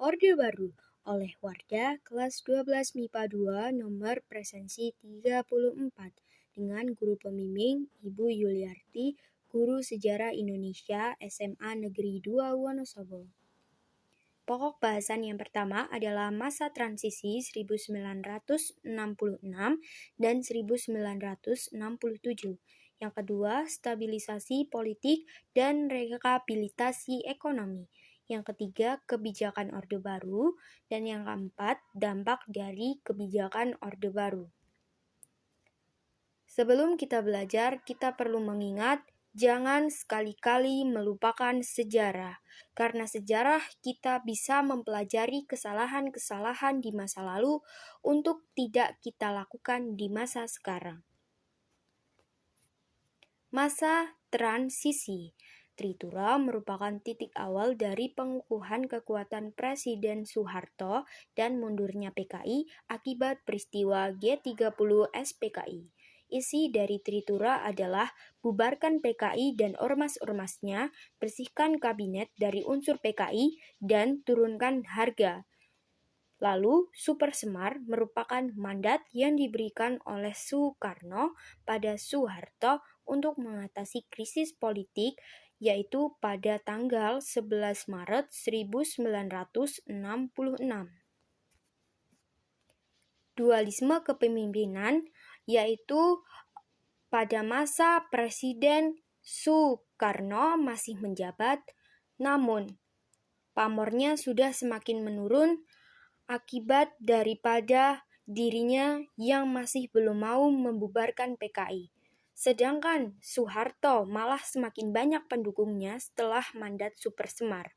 Orde Baru oleh Wardah kelas 12 MIPA 2 nomor presensi 34 dengan guru pembimbing Ibu Yuliarti, Guru Sejarah Indonesia SMA Negeri 2 Wonosobo. Pokok bahasan yang pertama adalah masa transisi 1966 dan 1967. Yang kedua, stabilisasi politik dan rehabilitasi ekonomi. Yang ketiga, kebijakan Orde Baru. Dan yang keempat, dampak dari kebijakan Orde Baru. Sebelum kita belajar, kita perlu mengingat jangan sekali-kali melupakan sejarah, karena sejarah kita bisa mempelajari kesalahan-kesalahan di masa lalu untuk tidak kita lakukan di masa sekarang. Masa transisi Tritura merupakan titik awal dari pengukuhan kekuatan Presiden Soeharto dan mundurnya PKI akibat peristiwa G30 SPKI. Isi dari Tritura adalah bubarkan PKI dan ormas-ormasnya, bersihkan kabinet dari unsur PKI, dan turunkan harga. Lalu, Super Semar merupakan mandat yang diberikan oleh Soekarno pada Soeharto untuk mengatasi krisis politik, yaitu pada tanggal 11 Maret 1966. Dualisme kepemimpinan, yaitu pada masa Presiden Soekarno masih menjabat, namun pamornya sudah semakin menurun akibat daripada dirinya yang masih belum mau membubarkan PKI. Sedangkan Soeharto malah semakin banyak pendukungnya setelah mandat Super Semar.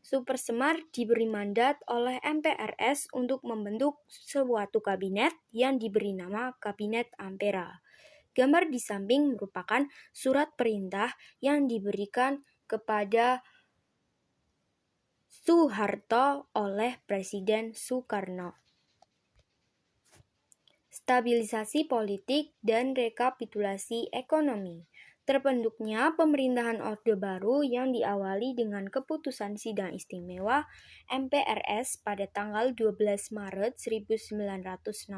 Super Semar diberi mandat oleh MPRS untuk membentuk suatu kabinet yang diberi nama Kabinet Ampera. Gambar di samping merupakan surat perintah yang diberikan kepada Soeharto oleh Presiden Soekarno. Stabilisasi politik dan rekapitulasi ekonomi. Terbentuknya pemerintahan Orde Baru yang diawali dengan keputusan Sidang Istimewa MPRS pada tanggal 12 Maret 1967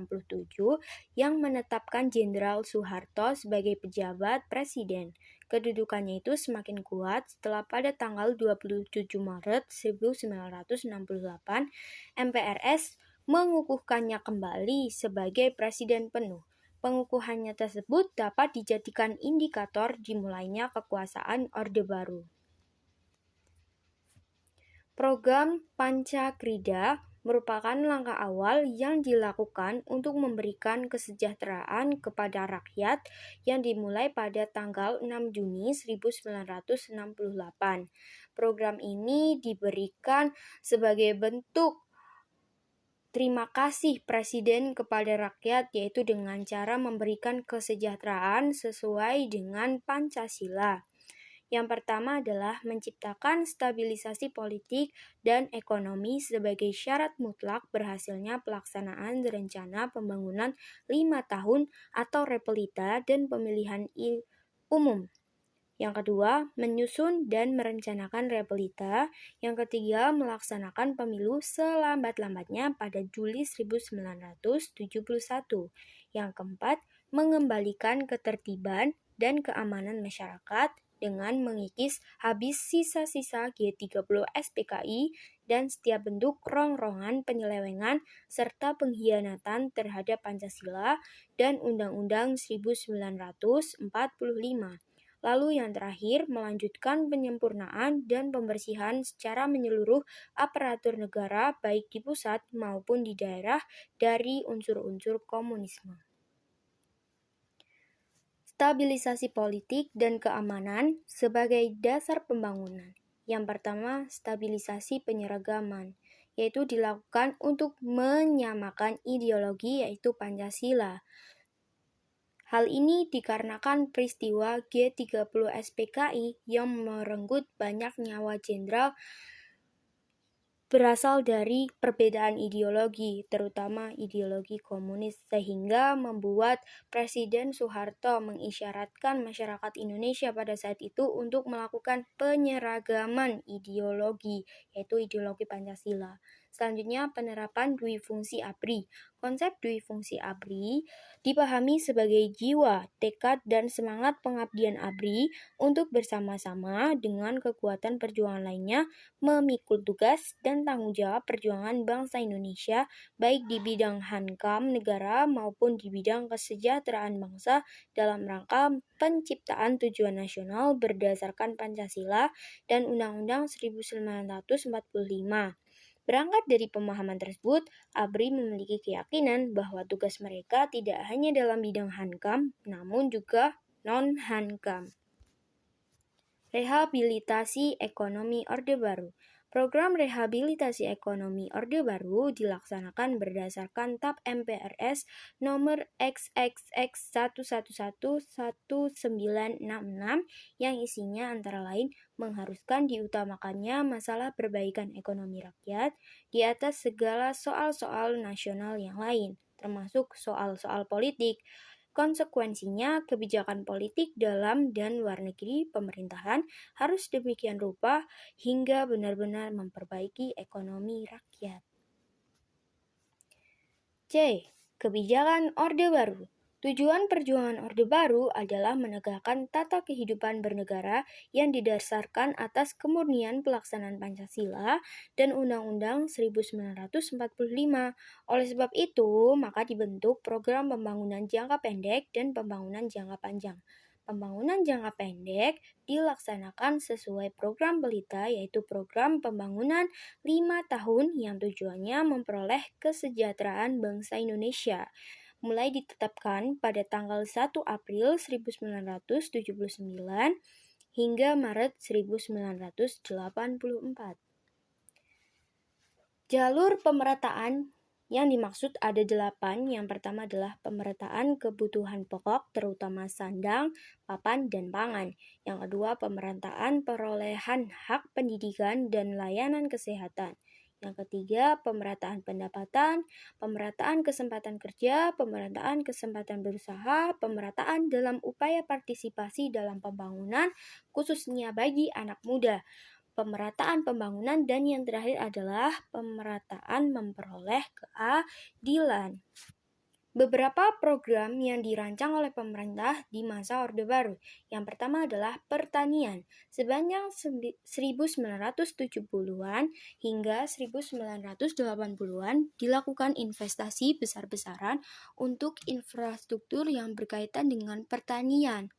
yang menetapkan Jenderal Soeharto sebagai pejabat presiden. Kedudukannya itu semakin kuat setelah pada tanggal 27 Maret 1968 MPRS mengukuhkannya kembali sebagai presiden penuh. Pengukuhannya tersebut dapat dijadikan indikator dimulainya kekuasaan Orde Baru. Program Pancakrida merupakan langkah awal yang dilakukan untuk memberikan kesejahteraan kepada rakyat yang dimulai pada tanggal 6 Juni 1968. Program ini diberikan sebagai bentuk terima kasih Presiden kepada rakyat, yaitu dengan cara memberikan kesejahteraan sesuai dengan Pancasila. Yang pertama adalah menciptakan stabilisasi politik dan ekonomi sebagai syarat mutlak berhasilnya pelaksanaan rencana pembangunan 5 tahun atau Repelita dan pemilihan umum. Yang kedua, menyusun dan merencanakan Repelita. Yang ketiga, melaksanakan pemilu selambat-lambatnya pada Juli 1971. Yang keempat, mengembalikan ketertiban dan keamanan masyarakat dengan mengikis habis sisa-sisa G30 SPKI dan setiap bentuk rongrongan penyelewengan serta pengkhianatan terhadap Pancasila dan Undang-Undang 1945. Lalu yang terakhir, melanjutkan penyempurnaan dan pembersihan secara menyeluruh aparatur negara baik di pusat maupun di daerah dari unsur-unsur komunisme. Stabilisasi politik dan keamanan sebagai dasar pembangunan. Yang pertama, stabilisasi penyeragaman, yaitu dilakukan untuk menyamakan ideologi yaitu Pancasila. Hal ini dikarenakan peristiwa G30 SPKI yang merenggut banyak nyawa jenderal berasal dari perbedaan ideologi, terutama ideologi komunis, sehingga membuat Presiden Soeharto mengisyaratkan masyarakat Indonesia pada saat itu untuk melakukan penyeragaman ideologi, yaitu ideologi Pancasila. Selanjutnya, penerapan dui fungsi ABRI. Konsep dui fungsi ABRI dipahami sebagai jiwa, tekad, dan semangat pengabdian ABRI untuk bersama-sama dengan kekuatan perjuangan lainnya memikul tugas dan tanggung jawab perjuangan bangsa Indonesia baik di bidang hankam negara maupun di bidang kesejahteraan bangsa dalam rangka penciptaan tujuan nasional berdasarkan Pancasila dan Undang-Undang 1945. Berangkat dari pemahaman tersebut, ABRI memiliki keyakinan bahwa tugas mereka tidak hanya dalam bidang hankam, namun juga non-hankam. Rehabilitasi Ekonomi Orde Baru. Program rehabilitasi ekonomi Orde Baru dilaksanakan berdasarkan TAP MPRS nomor XXX11111966 yang isinya antara lain mengharuskan diutamakannya masalah perbaikan ekonomi rakyat di atas segala soal-soal nasional yang lain, termasuk soal-soal politik. Konsekuensinya, kebijakan politik dalam dan luar negeri pemerintahan harus demikian rupa hingga benar-benar memperbaiki ekonomi rakyat. C. Kebijakan Orde Baru. Tujuan perjuangan Orde Baru adalah menegakkan tata kehidupan bernegara yang didasarkan atas kemurnian pelaksanaan Pancasila dan Undang-Undang 1945. Oleh sebab itu, maka dibentuk program pembangunan jangka pendek dan pembangunan jangka panjang. Pembangunan jangka pendek dilaksanakan sesuai program Pelita, yaitu program pembangunan 5 tahun yang tujuannya memperoleh kesejahteraan bangsa Indonesia. Mulai ditetapkan pada tanggal 1 April 1979 hingga Maret 1984. Jalur pemerataan yang dimaksud ada 8. Yang pertama adalah pemerataan kebutuhan pokok, terutama sandang, papan, dan pangan. Yang kedua, pemerataan perolehan hak pendidikan dan layanan kesehatan. Yang ketiga, pemerataan pendapatan, pemerataan kesempatan kerja, pemerataan kesempatan berusaha, pemerataan dalam upaya partisipasi dalam pembangunan, khususnya bagi anak muda, pemerataan pembangunan, dan yang terakhir adalah pemerataan memperoleh keadilan. Beberapa program yang dirancang oleh pemerintah di masa Orde Baru. Yang pertama adalah pertanian. Sepanjang 1970-an hingga 1980-an dilakukan investasi besar-besaran untuk infrastruktur yang berkaitan dengan pertanian.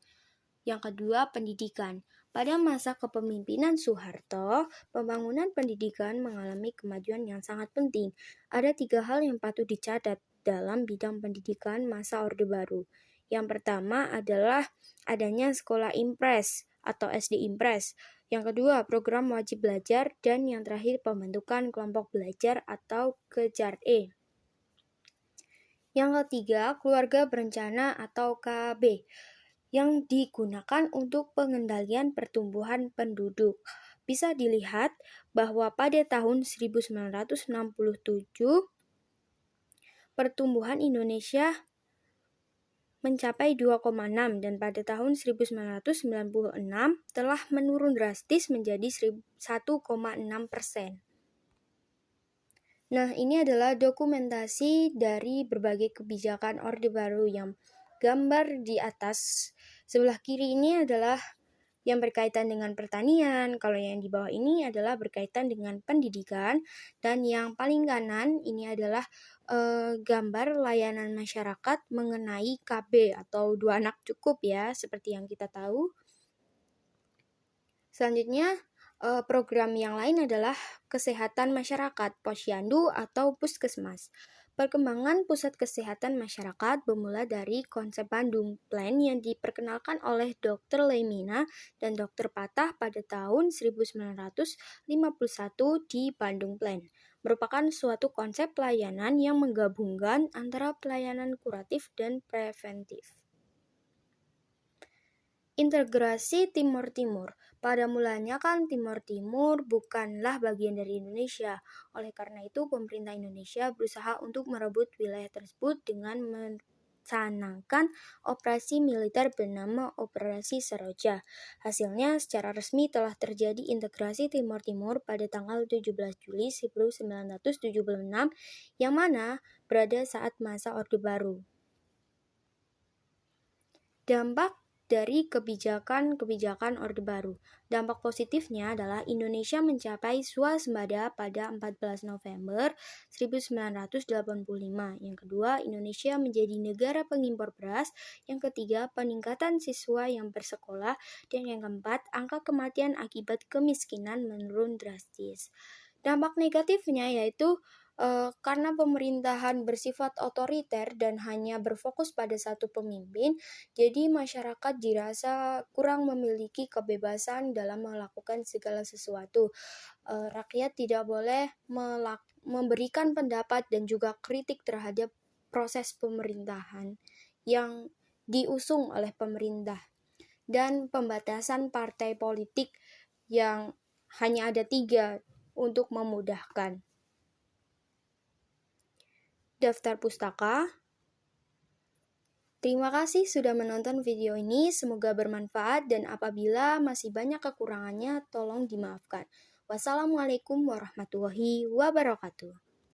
Yang kedua, pendidikan. Pada masa kepemimpinan Soeharto, pembangunan pendidikan mengalami kemajuan yang sangat penting. Ada 3 hal yang patut dicatat dalam bidang pendidikan masa Orde Baru. Yang pertama adalah adanya sekolah impres atau SD impres. Yang kedua, program wajib belajar. Dan yang terakhir, pembentukan kelompok belajar atau KEJAR-E. Yang ketiga, keluarga berencana atau KB, yang digunakan untuk pengendalian pertumbuhan penduduk. Bisa dilihat bahwa pada tahun 1967, pertumbuhan Indonesia mencapai 2,6 dan pada tahun 1996 telah menurun drastis menjadi 1,6%. Nah, ini adalah dokumentasi dari berbagai kebijakan Orde Baru yang gambar di atas sebelah kiri ini adalah yang berkaitan dengan pertanian, kalau yang di bawah ini adalah berkaitan dengan pendidikan, dan yang paling kanan ini adalah gambar layanan masyarakat mengenai KB atau 2 anak cukup ya, seperti yang kita tahu. Selanjutnya, program yang lain adalah kesehatan masyarakat, posyandu atau puskesmas. Perkembangan pusat kesehatan masyarakat bermula dari konsep Bandung Plan yang diperkenalkan oleh Dr. Lemina dan Dr. Patah pada tahun 1951 di Bandung Plan. Merupakan suatu konsep pelayanan yang menggabungkan antara pelayanan kuratif dan preventif. Integrasi Timur Timur. Pada mulanya kan Timur Timur bukanlah bagian dari Indonesia. Oleh karena itu, pemerintah Indonesia berusaha untuk merebut wilayah tersebut dengan mencanangkan operasi militer bernama Operasi Seroja. Hasilnya, secara resmi telah terjadi integrasi Timur Timur pada tanggal 17 Juli 1976, yang mana berada saat masa Orde Baru. Dampak dari kebijakan Orde Baru. Dampak positifnya adalah Indonesia mencapai swasembada pada 14 November 1985. Yang kedua, Indonesia menjadi negara pengimpor beras. Yang ketiga, peningkatan siswa yang bersekolah. Dan yang keempat, angka kematian akibat kemiskinan menurun drastis. Dampak negatifnya yaitu karena pemerintahan bersifat otoriter dan hanya berfokus pada satu pemimpin, jadi masyarakat dirasa kurang memiliki kebebasan dalam melakukan segala sesuatu. Rakyat tidak boleh memberikan pendapat dan juga kritik terhadap proses pemerintahan yang diusung oleh pemerintah. Dan pembatasan partai politik yang hanya ada 3 untuk memudahkan. Daftar pustaka. Terima kasih sudah menonton video ini, semoga bermanfaat dan apabila masih banyak kekurangannya tolong dimaafkan. Wassalamualaikum warahmatullahi wabarakatuh.